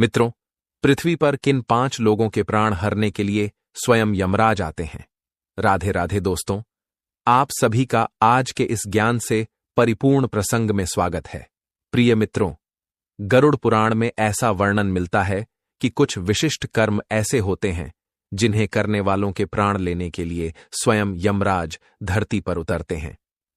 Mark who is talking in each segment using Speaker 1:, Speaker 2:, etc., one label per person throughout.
Speaker 1: मित्रों, पृथ्वी पर किन 5 लोगों के प्राण हरने के लिए स्वयं यमराज आते हैं? राधे राधे दोस्तों, आप सभी का आज के इस ज्ञान से परिपूर्ण प्रसंग में स्वागत है। प्रिय मित्रों, गरुड़ पुराण में ऐसा वर्णन मिलता है कि कुछ विशिष्ट कर्म ऐसे होते हैं जिन्हें करने वालों के प्राण लेने के लिए स्वयं यमराज धरती पर उतरते हैं।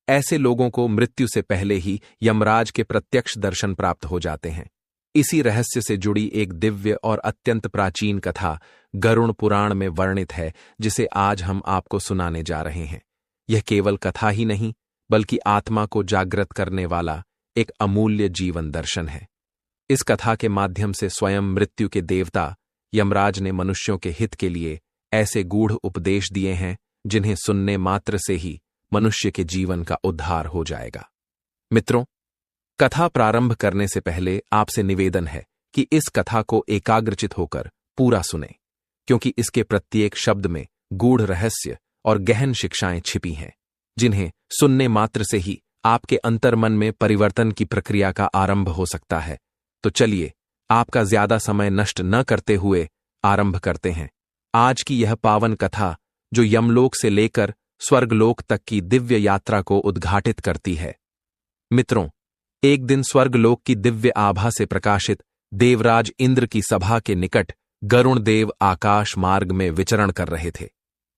Speaker 1: ऐसे लोगों को मृत्यु से पहले ही यमराज के प्रत्यक्ष दर्शन प्राप्त हो जाते हैं। इसी रहस्य से जुड़ी एक दिव्य और अत्यंत प्राचीन कथा गरुड़ पुराण में वर्णित है, जिसे आज हम आपको सुनाने जा रहे हैं। यह केवल कथा ही नहीं, बल्कि आत्मा को जागृत करने वाला एक अमूल्य जीवन दर्शन है। इस कथा के माध्यम से स्वयं मृत्यु के देवता यमराज ने मनुष्यों के हित के लिए ऐसे गूढ़ उपदेश दिए हैं जिन्हें सुनने मात्र से ही मनुष्य के जीवन का उद्धार हो जाएगा। मित्रों, कथा प्रारंभ करने से पहले आपसे निवेदन है कि इस कथा को एकाग्रचित होकर पूरा सुनें, क्योंकि इसके प्रत्येक शब्द में गूढ़ रहस्य और गहन शिक्षाएं छिपी हैं, जिन्हें सुनने मात्र से ही आपके अंतर्मन में परिवर्तन की प्रक्रिया का आरंभ हो सकता है। तो चलिए, आपका ज्यादा समय नष्ट न करते हुए आरंभ करते हैं आज की यह पावन कथा, जो यमलोक से लेकर स्वर्गलोक तक की दिव्य यात्रा को उद्घाटित करती है। मित्रों, एक दिन स्वर्गलोक की दिव्य आभा से प्रकाशित देवराज इंद्र की सभा के निकट गरुड़ देव आकाश मार्ग में विचरण कर रहे थे।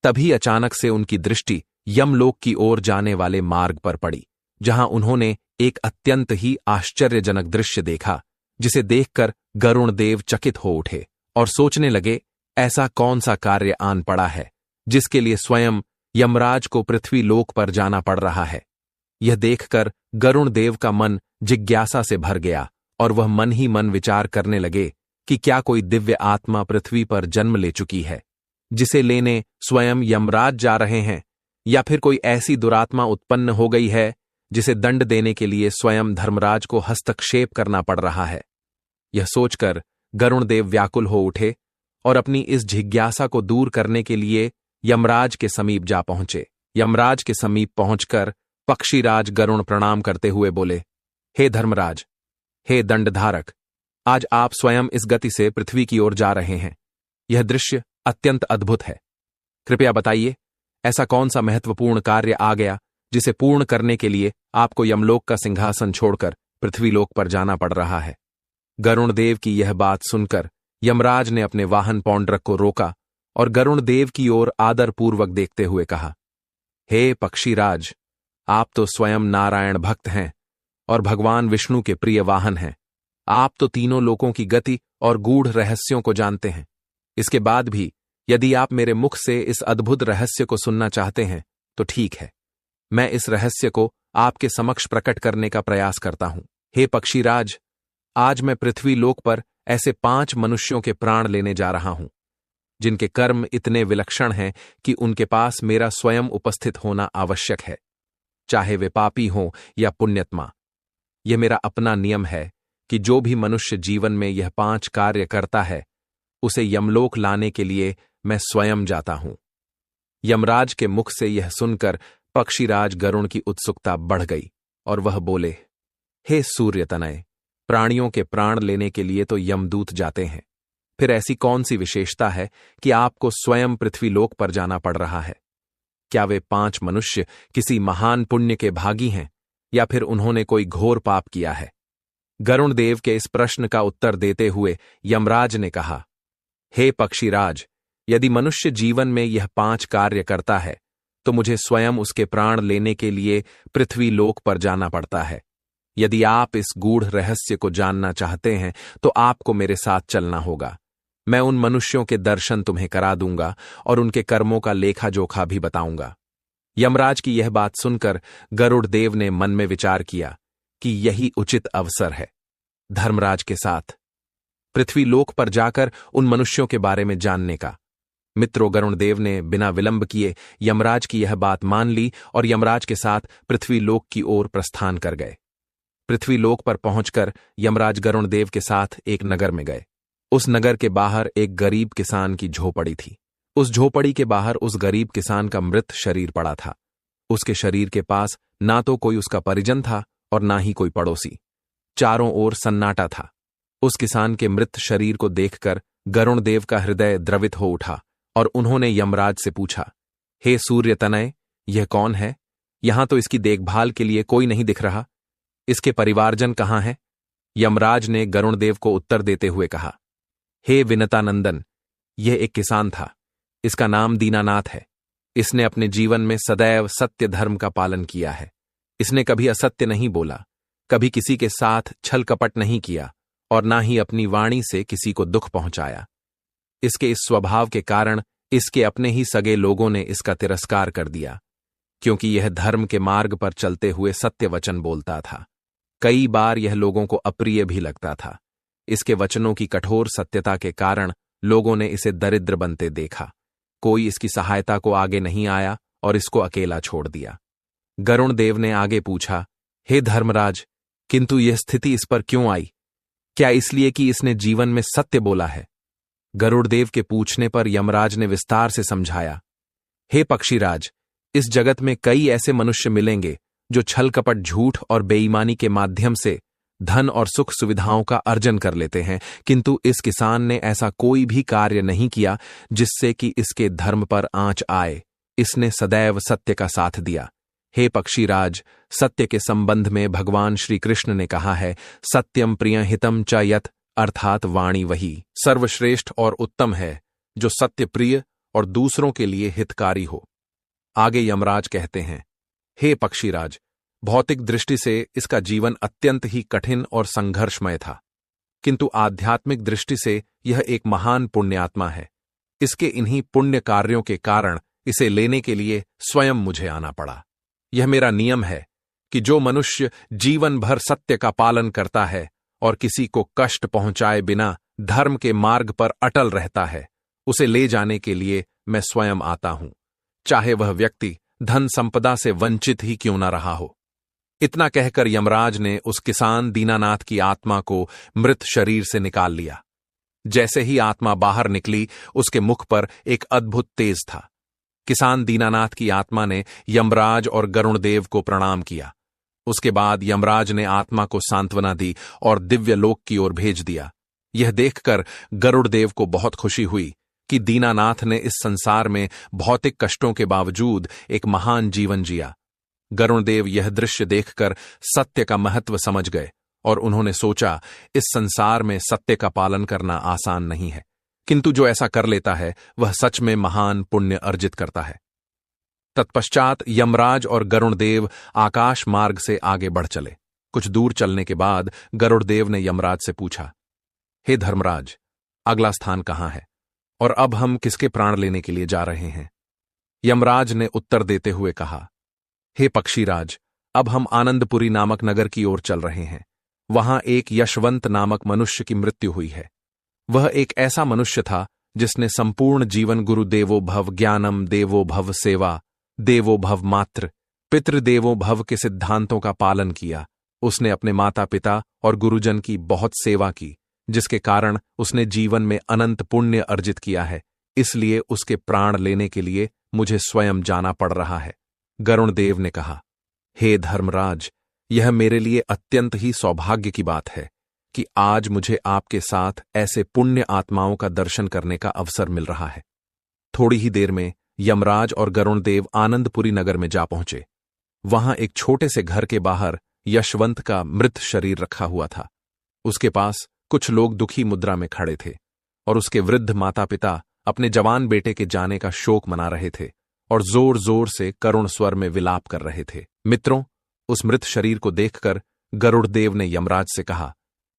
Speaker 1: तभी अचानक से उनकी दृष्टि यमलोक की ओर जाने वाले मार्ग पर पड़ी, जहां उन्होंने एक अत्यंत ही आश्चर्यजनक दृश्य देखा, जिसे देखकर गरुड़ देव चकित हो उठे और सोचने लगे, ऐसा कौन सा कार्य आन पड़ा है जिसके लिए स्वयं यमराज को पृथ्वी लोक पर जाना पड़ रहा है। यह देखकर गरुड़ देव का मन जिज्ञासा से भर गया और वह मन ही मन विचार करने लगे कि क्या कोई दिव्य आत्मा पृथ्वी पर जन्म ले चुकी है, जिसे लेने स्वयं यमराज जा रहे हैं, या फिर कोई ऐसी दुरात्मा उत्पन्न हो गई है जिसे दंड देने के लिए स्वयं धर्मराज को हस्तक्षेप करना पड़ रहा है। यह सोचकर गरुड़ देव व्याकुल हो उठे और अपनी इस जिज्ञासा को दूर करने के लिए यमराज के समीप जा पहुंचे। यमराज के समीप पहुंचकर पक्षीराज गरुड़ प्रणाम करते हुए बोले, हे धर्मराज, हे दंडधारक, आज आप स्वयं इस गति से पृथ्वी की ओर जा रहे हैं। यह दृश्य अत्यंत अद्भुत है। कृपया बताइए, ऐसा कौन सा महत्वपूर्ण कार्य आ गया जिसे पूर्ण करने के लिए आपको यमलोक का सिंहासन छोड़कर पृथ्वीलोक पर जाना पड़ रहा है। गरुड़ देव की यह बात सुनकर यमराज ने अपने वाहन पौंड्रक को रोका और गरुड़ देव की ओर आदरपूर्वक देखते हुए कहा, हे पक्षीराज, आप तो स्वयं नारायण भक्त हैं और भगवान विष्णु के प्रिय वाहन हैं। आप तो तीनों लोकों की गति और गूढ़ रहस्यों को जानते हैं। इसके बाद भी यदि आप मेरे मुख से इस अद्भुत रहस्य को सुनना चाहते हैं तो ठीक है, मैं इस रहस्य को आपके समक्ष प्रकट करने का प्रयास करता हूं। हे पक्षीराज, आज मैं पृथ्वी लोक पर ऐसे 5 मनुष्यों के प्राण लेने जा रहा हूं, जिनके कर्म इतने विलक्षण हैं कि उनके पास मेरा स्वयं उपस्थित होना आवश्यक है, चाहे वे पापी हों या पुण्यात्मा। यह मेरा अपना नियम है कि जो भी मनुष्य जीवन में यह 5 कार्य करता है, उसे यमलोक लाने के लिए मैं स्वयं जाता हूं। यमराज के मुख से यह सुनकर पक्षीराज गरुड़ की उत्सुकता बढ़ गई और वह बोले, हे सूर्यतनय, प्राणियों के प्राण लेने के लिए तो यमदूत जाते हैं, फिर ऐसी कौन सी विशेषता है कि आपको स्वयं पृथ्वीलोक पर जाना पड़ रहा है? क्या वे 5 मनुष्य किसी महान पुण्य के भागी हैं, या फिर उन्होंने कोई घोर पाप किया है? गरुड़ देव के इस प्रश्न का उत्तर देते हुए यमराज ने कहा, हे पक्षीराज, यदि मनुष्य जीवन में यह 5 कार्य करता है तो मुझे स्वयं उसके प्राण लेने के लिए पृथ्वी लोक पर जाना पड़ता है। यदि आप इस गूढ़ रहस्य को जानना चाहते हैं तो आपको मेरे साथ चलना होगा। मैं उन मनुष्यों के दर्शन तुम्हें करा दूंगा और उनके कर्मों का लेखा जोखा भी बताऊंगा। यमराज की यह बात सुनकर गरुड़ देव ने मन में विचार किया कि यही उचित अवसर है धर्मराज के साथ पृथ्वी लोक पर जाकर उन मनुष्यों के बारे में जानने का। मित्रों, गरुड़ देव ने बिना विलंब किए यमराज की यह बात मान ली और यमराज के साथ पृथ्वी लोक की ओर प्रस्थान कर गए। पृथ्वी लोक पर पहुंचकर यमराज गरुड़ देव के साथ एक नगर में गए। उस नगर के बाहर एक गरीब किसान की झोपड़ी थी। उस झोपड़ी के बाहर उस गरीब किसान का मृत शरीर पड़ा था। उसके शरीर के पास ना तो कोई उसका परिजन था और ना ही कोई पड़ोसी। चारों ओर सन्नाटा था। उस किसान के मृत शरीर को देखकर गरुण देव का हृदय द्रवित हो उठा और उन्होंने यमराज से पूछा, हे सूर्य तनय, यह कौन है? यहां तो इसकी देखभाल के लिए कोई नहीं दिख रहा। इसके परिवारजन कहाँ हैं? यमराज ने गरुण देव को उत्तर देते हुए कहा, हे विनतानंदन, यह एक किसान था। इसका नाम दीनानाथ है। इसने अपने जीवन में सदैव सत्य धर्म का पालन किया है। इसने कभी असत्य नहीं बोला, कभी किसी के साथ छल कपट नहीं किया और ना ही अपनी वाणी से किसी को दुख पहुंचाया। इसके इस स्वभाव के कारण इसके अपने ही सगे लोगों ने इसका तिरस्कार कर दिया, क्योंकि यह धर्म के मार्ग पर चलते हुए सत्य वचन बोलता था। कई बार यह लोगों को अप्रिय भी लगता था। इसके वचनों की कठोर सत्यता के कारण लोगों ने इसे दरिद्र बनते देखा। कोई इसकी सहायता को आगे नहीं आया और इसको अकेला छोड़ दिया। गरुण देव ने आगे पूछा, हे धर्मराज, किंतु यह स्थिति इस पर क्यों आई? क्या इसलिए कि इसने जीवन में सत्य बोला है? गरुड़देव के पूछने पर यमराज ने विस्तार से समझाया, हे पक्षीराज, इस जगत में कई ऐसे मनुष्य मिलेंगे जो छल कपट, झूठ और बेईमानी के माध्यम से धन और सुख सुविधाओं का अर्जन कर लेते हैं, किंतु इस किसान ने ऐसा कोई भी कार्य नहीं किया जिससे कि इसके धर्म पर आंच आए। इसने सदैव सत्य का साथ दिया। हे पक्षीराज, सत्य के संबंध में भगवान श्री कृष्ण ने कहा है, सत्यम प्रिय हितम च यत्, अर्थात वाणी वही सर्वश्रेष्ठ और उत्तम है जो सत्य प्रिय और दूसरों के लिए हितकारी हो। आगे यमराज कहते हैं, हे पक्षीराज, भौतिक दृष्टि से इसका जीवन अत्यंत ही कठिन और संघर्षमय था, किंतु आध्यात्मिक दृष्टि से यह एक महान पुण्यात्मा है। इसके इन्हीं पुण्य कार्यों के कारण इसे लेने के लिए स्वयं मुझे आना पड़ा। यह मेरा नियम है कि जो मनुष्य जीवन भर सत्य का पालन करता है और किसी को कष्ट पहुंचाए बिना धर्म के मार्ग पर अटल रहता है, उसे ले जाने के लिए मैं स्वयं आता हूं, चाहे वह व्यक्ति धन संपदा से वंचित ही क्यों न रहा हो। इतना कहकर यमराज ने उस किसान दीनानाथ की आत्मा को मृत शरीर से निकाल लिया। जैसे ही आत्मा बाहर निकली, उसके मुख पर एक अद्भुत तेज था। किसान दीनानाथ की आत्मा ने यमराज और गरुणदेव को प्रणाम किया। उसके बाद यमराज ने आत्मा को सांत्वना दी और दिव्य लोक की ओर भेज दिया। यह देखकर गरुड़देव को बहुत खुशी हुई कि दीनानाथ ने इस संसार में भौतिक कष्टों के बावजूद एक महान जीवन जिया। गरुड़देव यह दृश्य देखकर सत्य का महत्व समझ गए और उन्होंने सोचा, इस संसार में सत्य का पालन करना आसान नहीं है, किंतु जो ऐसा कर लेता है वह सच में महान पुण्य अर्जित करता है। तत्पश्चात यमराज और गरुड़देव आकाश मार्ग से आगे बढ़ चले। कुछ दूर चलने के बाद गरुड़देव ने यमराज से पूछा, हे धर्मराज, अगला स्थान कहाँ है और अब हम किसके प्राण लेने के लिए जा रहे हैं? यमराज ने उत्तर देते हुए कहा, हे पक्षीराज, अब हम आनंदपुरी नामक नगर की ओर चल रहे हैं। वहां एक यशवंत नामक मनुष्य की मृत्यु हुई है। वह एक ऐसा मनुष्य था जिसने संपूर्ण जीवन गुरु देवो भव, ज्ञानम देवो भव, सेवा देवो भव मात्र, पितृदेवो भव के सिद्धांतों का पालन किया। उसने अपने माता पिता और गुरुजन की बहुत सेवा की, जिसके कारण उसने जीवन में अनंत पुण्य अर्जित किया है। इसलिए उसके प्राण लेने के लिए मुझे स्वयं जाना पड़ रहा है। गरुड़देव ने कहा, हे धर्मराज, यह मेरे लिए अत्यंत ही सौभाग्य की बात है कि आज मुझे आपके साथ ऐसे पुण्य आत्माओं का दर्शन करने का अवसर मिल रहा है। थोड़ी ही देर में यमराज और गरुड़देव आनंदपुरी नगर में जा पहुंचे। वहां एक छोटे से घर के बाहर यशवंत का मृत शरीर रखा हुआ था। उसके पास कुछ लोग दुखी मुद्रा में खड़े थे और उसके वृद्ध माता पिता अपने जवान बेटे के जाने का शोक मना रहे थे और जोर जोर से करुण स्वर में विलाप कर रहे थे। मित्रों, उस मृत शरीर को देखकर गरुड़देव ने यमराज से कहा,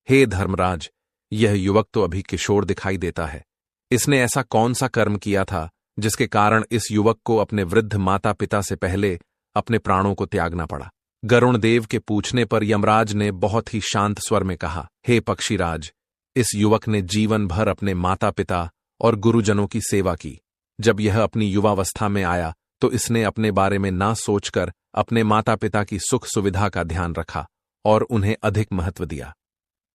Speaker 1: हे धर्मराज, यह युवक तो अभी किशोर दिखाई देता है। इसने ऐसा कौन सा कर्म किया था जिसके कारण इस युवक को अपने वृद्ध माता पिता से पहले अपने प्राणों को त्यागना पड़ा? गरुड़देव के पूछने पर यमराज ने बहुत ही शांत स्वर में कहा, हे पक्षीराज, इस युवक ने जीवन भर अपने माता पिता और गुरुजनों की सेवा की। जब यह अपनी युवावस्था में आया तो इसने अपने बारे में ना सोचकर अपने माता पिता की सुख सुविधा का ध्यान रखा और उन्हें अधिक महत्व दिया।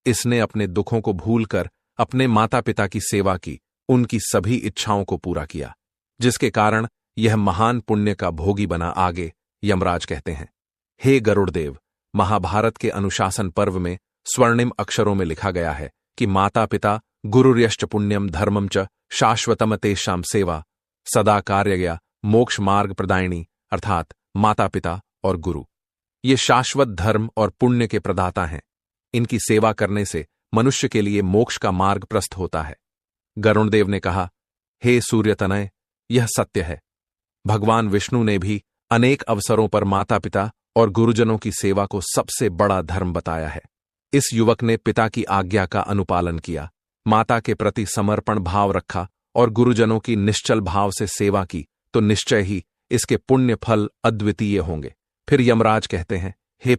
Speaker 1: इसने अपने दुखों को भूलकर अपने माता पिता की सेवा की, उनकी सभी इच्छाओं को पूरा किया, जिसके कारण यह महान पुण्य का भोगी बना। आगे यमराज कहते हैं, हे गरुड़देव, महाभारत के अनुशासन पर्व में स्वर्णिम अक्षरों में लिखा गया है कि माता पिता गुरुर्यश्च पुण्यम धर्मम च शाश्वतम तेषां सेवा सदा कार्यया मोक्ष मार्ग प्रदायिनी, अर्थात माता पिता और गुरु ये शाश्वत धर्म और पुण्य के प्रदाता हैं। इनकी सेवा करने से मनुष्य के लिए मोक्ष का मार्ग प्रस्थ होता है। गरुणदेव ने कहा, हे सूर्यतनय, यह सत्य है। भगवान विष्णु ने भी अनेक अवसरों पर माता पिता और गुरुजनों की सेवा को सबसे बड़ा धर्म बताया है। इस युवक ने पिता की आज्ञा का अनुपालन किया, माता के प्रति समर्पण भाव रखा और गुरुजनों की निश्चल भाव से सेवा की तो निश्चय ही इसके पुण्य फल अद्वितीय होंगे। फिर यमराज कहते हैं, हे